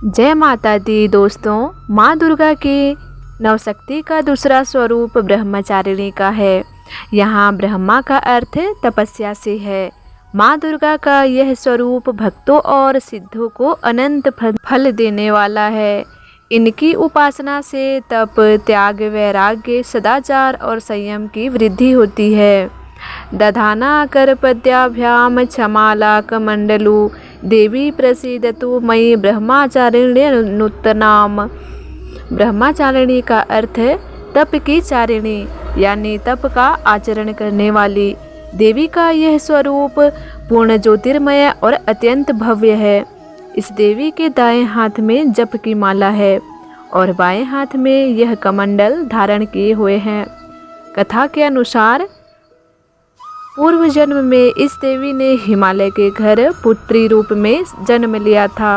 जय माता दी दोस्तों। माँ दुर्गा की नवशक्ति का दूसरा स्वरूप ब्रह्मचारिणी का है। यहाँ ब्रह्मा का अर्थ तपस्या से है। माँ दुर्गा का यह स्वरूप भक्तों और सिद्धों को अनंत फल देने वाला है। इनकी उपासना से तप, त्याग, वैराग्य, सदाचार और संयम की वृद्धि होती है। दधाना करपद्याभ्याम क्षमाला कमंडलू देवी प्रसीदतु मयि ब्रह्मचारिण्य नूतनाम। ब्रह्मचारिणी का अर्थ है तप की चारिणी, यानी तप का आचरण करने वाली। देवी का यह स्वरूप पूर्ण ज्योतिर्मय और अत्यंत भव्य है। इस देवी के दाएं हाथ में जप की माला है और बाएं हाथ में यह कमंडल धारण किए हुए हैं। कथा के अनुसार पूर्व जन्म में इस देवी ने हिमालय के घर पुत्री रूप में जन्म लिया था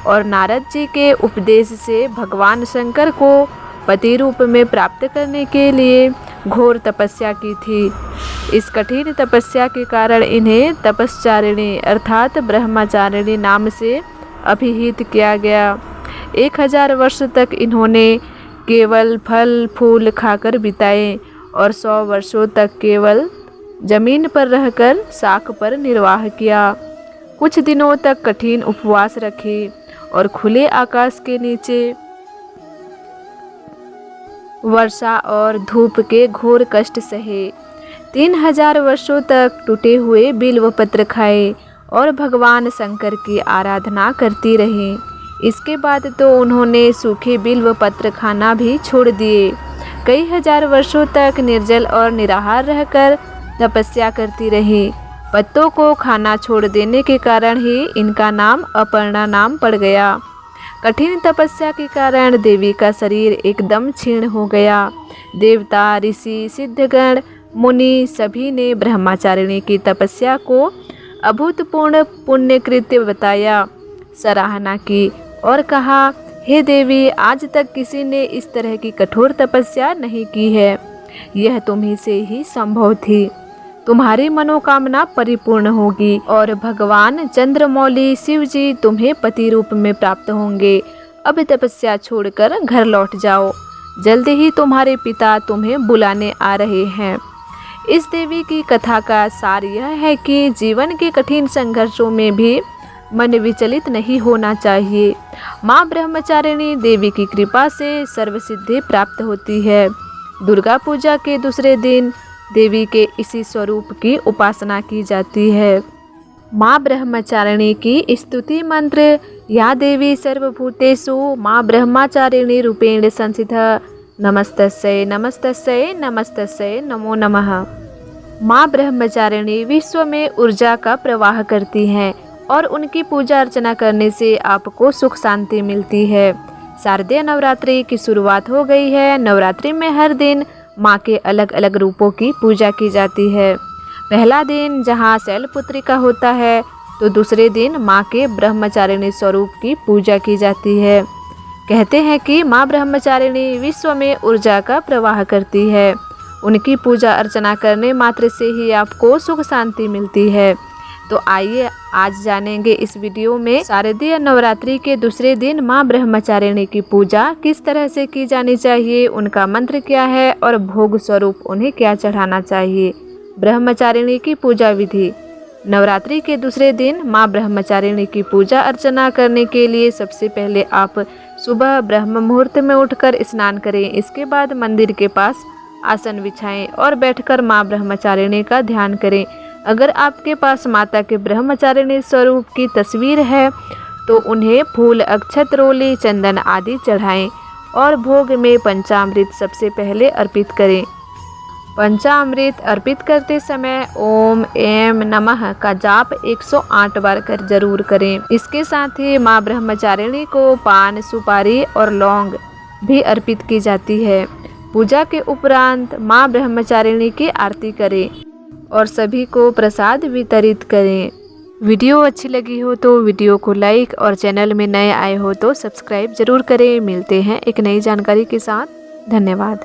और नारद जी के उपदेश से भगवान शंकर को पति रूप में प्राप्त करने के लिए घोर तपस्या की थी। इस कठिन तपस्या के कारण इन्हें तपस्चारिणी अर्थात ब्रह्मचारिणी नाम से अभिहित किया गया। 1000 वर्ष तक इन्होंने केवल फल फूल खाकर बिताए और 100 वर्षों तक केवल जमीन पर रहकर शाख पर निर्वाह किया। कुछ दिनों तक कठिन उपवास रखे और खुले आकाश के नीचे वर्षा और धूप के घोर कष्ट सहे। 3000 वर्षों तक टूटे हुए बिल्व पत्र खाए और भगवान शंकर की आराधना करती रही। इसके बाद तो उन्होंने सूखे बिल्व पत्र खाना भी छोड़ दिए। कई हजार वर्षों तक निर्जल और निराहार रहकर तपस्या करती रही। पत्तों को खाना छोड़ देने के कारण ही इनका नाम अपर्णा नाम पड़ गया। कठिन तपस्या के कारण देवी का शरीर एकदम क्षीण हो गया। देवता, ऋषि, सिद्धगण, मुनि सभी ने ब्रह्मचारिणी की तपस्या को अभूतपूर्व पुण्य कृत्य बताया, सराहना की और कहा, हे देवी, आज तक किसी ने इस तरह की कठोर तपस्या नहीं की है। यह तुम्ही से ही संभव थी। तुम्हारी मनोकामना परिपूर्ण होगी और भगवान चंद्रमौली शिव जी तुम्हें पति रूप में प्राप्त होंगे। अब तपस्या छोड़कर घर लौट जाओ। जल्दी ही तुम्हारे पिता तुम्हें बुलाने आ रहे हैं। इस देवी की कथा का सार यह है कि जीवन के कठिन संघर्षों में भी मन विचलित नहीं होना चाहिए। माँ ब्रह्मचारिणी देवी की कृपा से सर्वसिद्धि प्राप्त होती है। दुर्गा पूजा के दूसरे दिन देवी के इसी स्वरूप की उपासना की जाती है। माँ ब्रह्मचारिणी की स्तुति मंत्र, या देवी सर्वभूतेषु माँ ब्रह्मचारिणी रूपेण संस्थिता नमस्तस्यै नमस्तस्यै नमस्तस्यै नमो नमः। माँ ब्रह्मचारिणी विश्व में ऊर्जा का प्रवाह करती हैं और उनकी पूजा अर्चना करने से आपको सुख शांति मिलती है। शारदीय नवरात्रि की शुरुआत हो गई है। नवरात्रि में हर दिन माँ के अलग अलग रूपों की पूजा की जाती है। पहला दिन जहाँ शैलपुत्री का होता है तो दूसरे दिन माँ के ब्रह्मचारिणी स्वरूप की पूजा की जाती है। कहते हैं कि माँ ब्रह्मचारिणी विश्व में ऊर्जा का प्रवाह करती है। उनकी पूजा अर्चना करने मात्र से ही आपको सुख शांति मिलती है। तो आइए आज जानेंगे इस वीडियो में शारदीय नवरात्रि के दूसरे दिन माँ ब्रह्मचारिणी की पूजा किस तरह से की जानी चाहिए, उनका मंत्र क्या है और भोग स्वरूप उन्हें क्या चढ़ाना चाहिए। ब्रह्मचारिणी की पूजा विधि। नवरात्रि के दूसरे दिन माँ ब्रह्मचारिणी की पूजा अर्चना करने के लिए सबसे पहले आप सुबह ब्रह्म मुहूर्त में उठकर स्नान करें। इसके बाद मंदिर के पास आसन बिछाएं और बैठकर माँ ब्रह्मचारिणी का ध्यान करें। अगर आपके पास माता के ब्रह्मचारिणी स्वरूप की तस्वीर है तो उन्हें फूल, अक्षत, रोली, चंदन आदि चढ़ाएं और भोग में पंचामृत सबसे पहले अर्पित करें। पंचामृत अर्पित करते समय ओम ऐं नमः का जाप 108 बार कर जरूर करें। इसके साथ ही माँ ब्रह्मचारिणी को पान, सुपारी और लौंग भी अर्पित की जाती है। पूजा के उपरांत माँ ब्रह्मचारिणी की आरती करें और सभी को प्रसाद वितरित करें। वीडियो अच्छी लगी हो तो वीडियो को लाइक और चैनल में नए आए हो तो सब्सक्राइब जरूर करें। मिलते हैं एक नई जानकारी के साथ। धन्यवाद।